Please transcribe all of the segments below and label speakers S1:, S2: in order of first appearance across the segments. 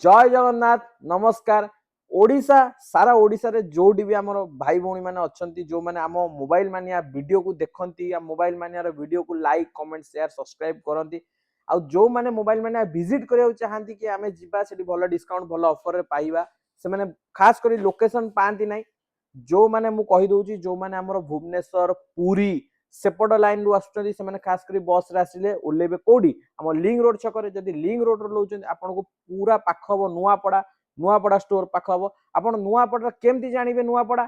S1: जय जगन्नाथ नमस्कार। ओडिशा सारा ओडिशा रे जोडी भी हमर भाई भौणी माने अछंती जो माने हम मोबाइल मानिया वीडियो को देखंती या मोबाइल मानिया रो वीडियो को लाइक कमेंट शेयर सब्सक्राइब करंती आ जो माने मोबाइल मानिया विजिट करियो चाहंती कि हमें जिबा सेठी भलो डिस्काउंट भलो ऑफर रे पाइबा से माने खास करी लोकेशन पांती नाही जो माने मु कहि दोउची जो माने हमर भुवनेश्वर पुरी सेपट लाइन रु आसुचंती से माने खास करी बस रे आसिले ओलेबे कोडी हम लिंक रोड छकरे जदी लिंक रोड रो लउचंती आपन को पूरा पाख हबो नुआपड़ा स्टोर पाख हबो आपन नुआपड़ा केमती जानिबे नुआपड़ा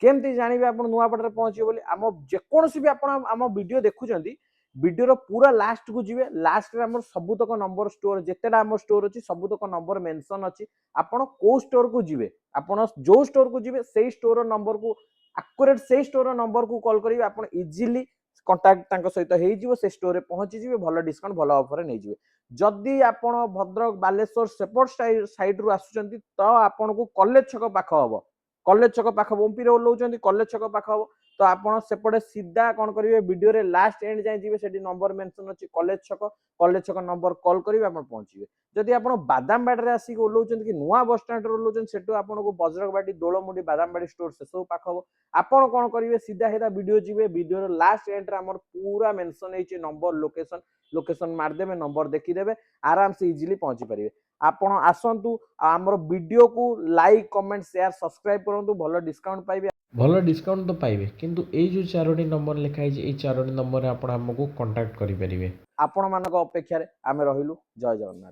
S1: केमती जानिबे आपन नुआपड़ा रे पहुंचिबे बोली हम जे कोनसी भी आपन हम वीडियो देखुचंती वीडियो रो पूरा लास्ट को जिवे लास्ट रे हमर सबुतक नंबर स्टोर जेतेडा हमर स्टोर अछि सबुतक नंबर मेंशन अछि आपन को स्टोर को जिवे आपन जो स्टोर को जिवे सेही स्टोर रो नंबर को एक्यूरेट सेही स्टोर रो नंबर को कॉल करिवे आपन इजीली कांटेक्ट तांको सहित हेई जिवो से स्टोर रे पहुंची जिवे भलो डिस्काउंट भलो ऑफर नै जिवे जदि आपण भद्रक बालेश्वर सेपट साइड रु आसुचंती तो आपण को कॉलेज छक पाख हबो कॉलेज छक पाख ओम्पी रे ओलौचंती कॉलेज छक पाख हबो तो आपण सेपटे सीधा कोन करिवे वीडियो रे लास्ट एंड जाय जिवे सेठी नंबर मेंशन अछि कॉलेज छक नंबर कॉल करिवे आपण पहुंचीवे जदि आपण बादामबाड़ी रे आसी ओलौचंती कि नुवा बस स्टैंड रे ओलौचंती सेटू आपण को बजरकबाड़ी दोलमुडी बादामबाड़ी स्टोर से सब पाख हबो आपण कोन करिवे सीधा हेदा वीडियो जिवे वीडियो रे लास्ट एंड रे हमर पूरा मेंशन हेछि नंबर लोकेशन मार देबे नंबर देखि देबे आराम से इजीली पहुंची परिवे आपण आसंतु हमर वीडियो को लाइक कमेंट शेयर सब्सक्राइब करंतु भलो डिस्काउंट पाइबे
S2: भल डिस्काउंट तो पाइबे किंतु ए जो चारोटी नंबर लिखाई ए चारोटी नंबर रे आपण हमको कांटेक्ट करि परिबे
S1: आपण मानक अपेक्षा रे आमे रहिलु जय जगन्नाथ।